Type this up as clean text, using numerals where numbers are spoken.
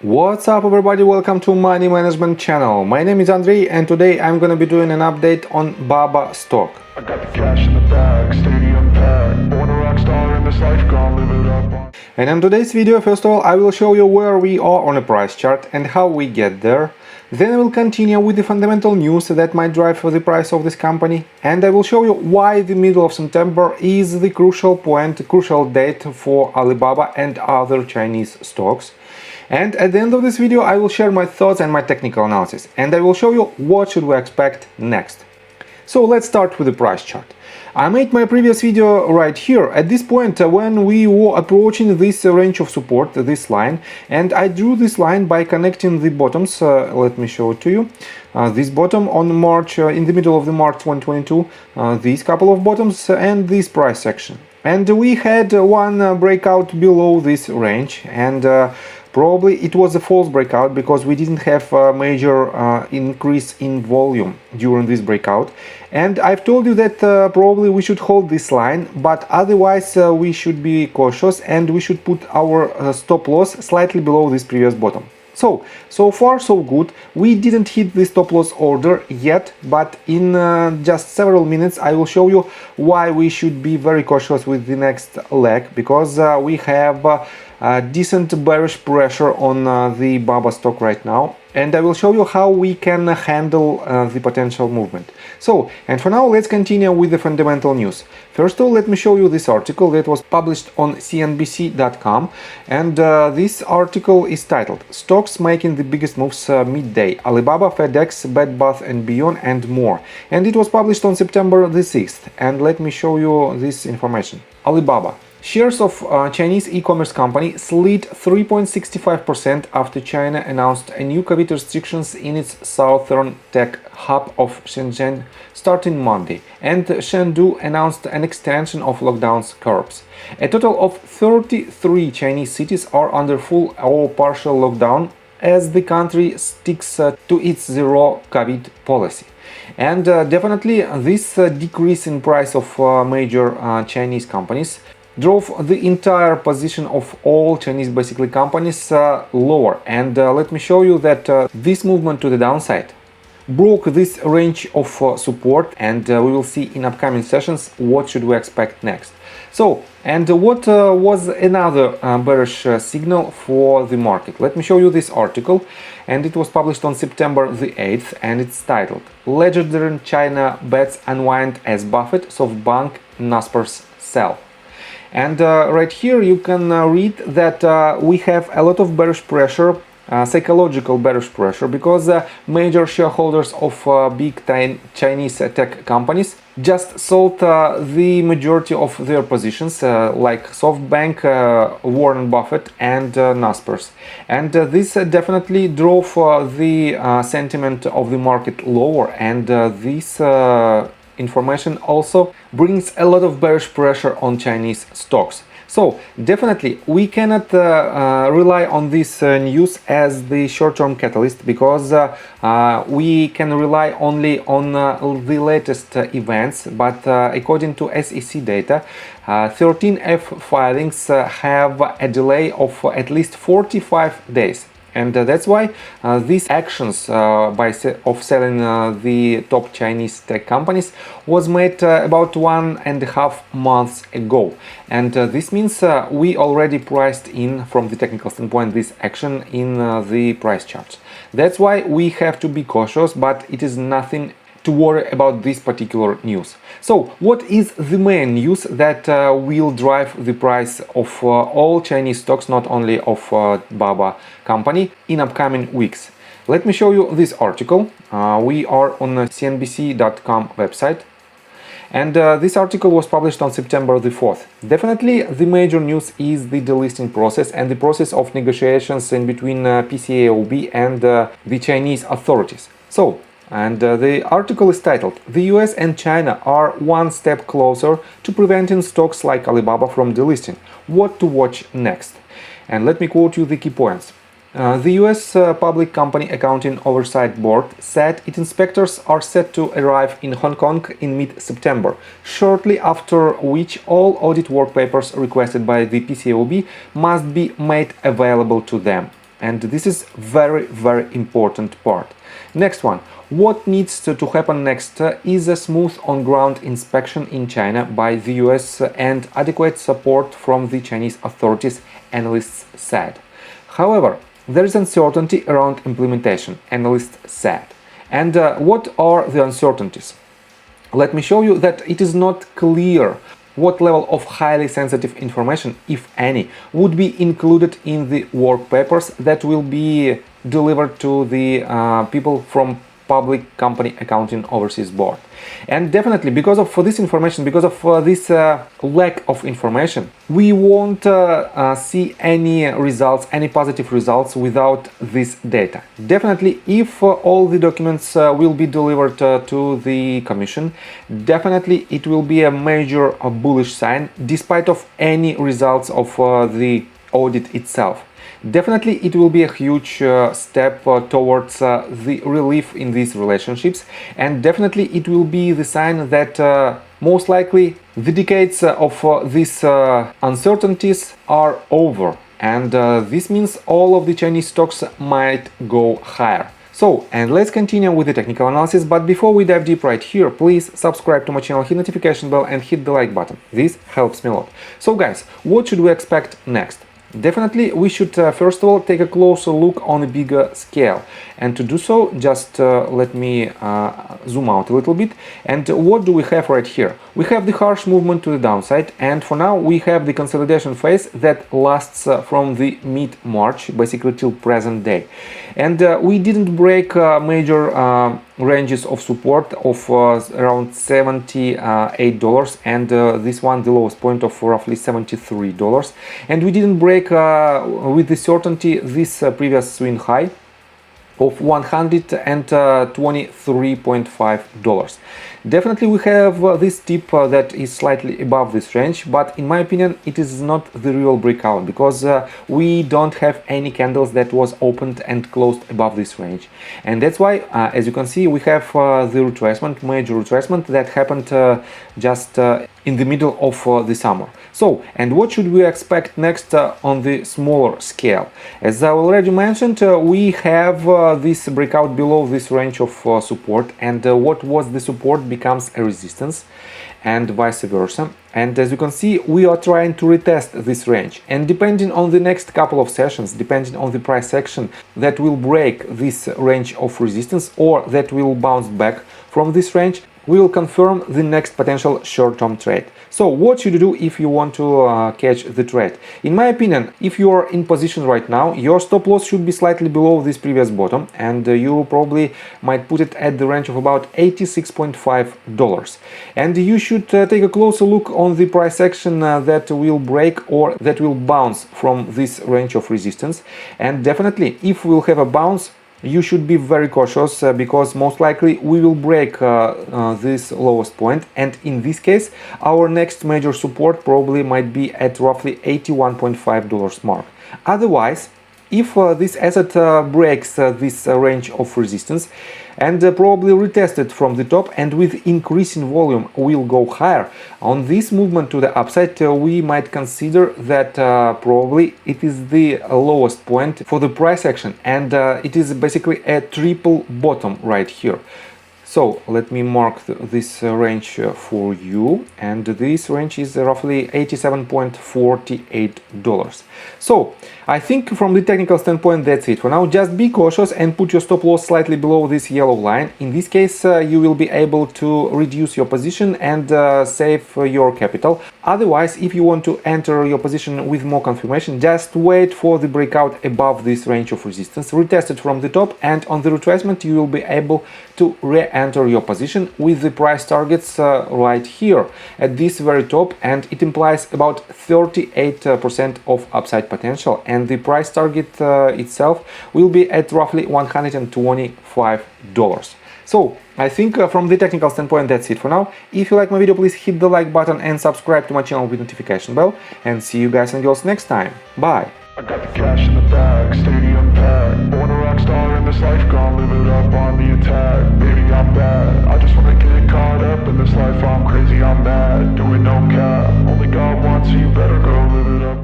What's up everybody, welcome to Money Management channel. My name is Andrei and today I'm gonna be doing an update on BABA stock. I got the cash in the bag, stadium packed, born a rock star in this life, gonna live it up. And in today's video, first of all, I will show you where we are on a price chart and how we get there. Then I will continue with the fundamental news that might drive the price of this company, and I will show you why the middle of September is the crucial point, crucial date for Alibaba and other Chinese stocks. And at the end of this video, I will share my thoughts and my technical analysis, and I will show you what should we expect next. So let's start with the price chart. I made my previous video right here at this point when we were approaching this range of support, this line, and I drew this line by connecting the bottoms. Let me show it to you. This bottom on March, in the middle of the March 2022, these couple of bottoms and this price section. And we had one breakout below this range, and probably it was a false breakout because we didn't have a major increase in volume during this breakout. And I've told you that probably we should hold this line, but otherwise we should be cautious and we should put our stop loss slightly below this previous bottom. So far so good. We didn't hit the stop loss order yet, but in just several minutes I will show you why we should be very cautious with the next leg, because we have decent bearish pressure on the BABA stock right now, and I will show you how we can handle the potential movement. And for now, let's continue with the fundamental news. First of all, let me show you this article that was published on CNBC.com, and this article is titled "Stocks Making the Biggest Moves Midday: Alibaba, FedEx, Bed Bath & Beyond and More," and it was published on September the 6th. And let me show you this information. Alibaba. Shares of Chinese e-commerce company slid 3.65% after China announced a new COVID restrictions in its southern tech hub of Shenzhen starting Monday, and Chengdu announced an extension of lockdowns curbs. A total of 33 Chinese cities are under full or partial lockdown as the country sticks to its zero COVID policy. And definitely this decrease in price of major Chinese companies drove the entire position of all Chinese basically companies lower. And let me show you that this movement to the downside broke this range of support, and we will see in upcoming sessions what should we expect next. And what was another bearish signal for the market? Let me show you this article, and it was published on September the 8th, and it's titled "Legendary China Bets Unwind as Buffett, SoftBank, Naspers Sell." And right here you can read that we have a lot of bearish pressure, psychological bearish pressure, because major shareholders of big Chinese tech companies just sold the majority of their positions, like SoftBank, Warren Buffett and Naspers. And this definitely drove the sentiment of the market lower, and this information also brings a lot of bearish pressure on Chinese stocks. So definitely we cannot rely on this news as the short-term catalyst, because we can rely only on the latest events. But according to SEC data, 13F filings have a delay of at least 45 days. And that's why these actions of selling the top Chinese tech companies was made about 1.5 months ago. And this means we already priced in, from the technical standpoint, this action in the price charts. That's why we have to be cautious, but it is nothing to worry about this particular news. So what is the main news that will drive the price of all Chinese stocks, not only of BABA company, in upcoming weeks? Let me show you this article. We are on the CNBC.com website, and this article was published on September the 4th. Definitely the major news is the delisting process and the process of negotiations in between PCAOB and the Chinese authorities. And the article is titled "The US and China are one step closer to preventing stocks like Alibaba from delisting. What to watch next?" And let me quote you the key points. The US Public Company Accounting Oversight Board said its inspectors are set to arrive in Hong Kong in mid-September, shortly after which all audit work papers requested by the PCAOB must be made available to them. and this is very important part. Next one, what needs to happen next is a smooth on-ground inspection in China by the US and adequate support from the Chinese authorities, analysts said. However, there is uncertainty around implementation, analysts said. And what are the uncertainties? Let me show you that it is not clear what level of highly sensitive information, if any, would be included in the work papers that will be delivered to the people from Public Company Accounting Overseas Board. And definitely because of this information, because of this lack of information, we won't see any results, any positive results without this data. Definitely, if all the documents will be delivered to the Commission, definitely it will be a major bullish sign, despite of any results of the audit itself. Definitely it will be a huge step towards the relief in these relationships, and definitely it will be the sign that most likely the decades of these uncertainties are over, and this means all of the Chinese stocks might go higher. So, and let's continue with the technical analysis, but before we dive deep right here, please subscribe to my channel, hit notification bell and hit the like button. This helps me a lot. So guys, what should we expect next? Definitely we should first of all take a closer look on a bigger scale, and to do so just let me zoom out a little bit. And what do we have right here? We have the harsh movement to the downside, and for now we have the consolidation phase that lasts from the mid-March basically till present day, and we didn't break major ranges of support of around $78 and this one the lowest point of roughly $73, and we didn't break with the certainty this previous swing high of $123.5. Definitely we have this tip that is slightly above this range, but in my opinion it is not the real breakout, because we don't have any candles that was opened and closed above this range, and that's why as you can see we have the retracement, major retracement that happened just in the middle of the summer. So, and what should we expect next on the smaller scale? As I already mentioned, we have this breakout below this range of support, and what was the support becomes a resistance, and vice versa. And as you can see, we are trying to retest this range, and depending on the next couple of sessions, depending on the price action that will break this range of resistance or that will bounce back from this range, we will confirm the next potential short-term trade. So what should you do if you want to catch the trade? In my opinion, if you are in position right now, your stop loss should be slightly below this previous bottom, and you probably might put it at the range of about $86.5. And you should take a closer look on the price action that will break or that will bounce from this range of resistance. And definitely, if we'll have a bounce, you should be very cautious because most likely we will break this lowest point, and in this case our next major support probably might be at roughly $81.5 mark. Otherwise, if this asset breaks this range of resistance and probably retested from the top and with increasing volume will go higher, on this movement to the upside we might consider that probably it is the lowest point for the price action, and it is basically a triple bottom right here. So let me mark this range for you, and this range is roughly $87.48. So I think from the technical standpoint that's it for now. Just be cautious and put your stop loss slightly below this yellow line. In this case you will be able to reduce your position and save your capital. Otherwise, if you want to enter your position with more confirmation, just wait for the breakout above this range of resistance, retest it from the top, and on the retracement you will be able to re-enter your position with the price targets right here at this very top, and it implies about 38% of upside potential, and the price target itself will be at roughly $125. So I think from the technical standpoint that's it for now. If you like my video, please hit the like button and subscribe to my channel with notification bell, and see you guys and girls next time. Bye! I got the cash in the bag, stadium packed. Born a rock star in this life, gonna live it up on the attack. Baby, I'm bad, I just wanna get caught up in this life. I'm crazy, I'm mad, doing no cap. Only God wants you, better go live it up.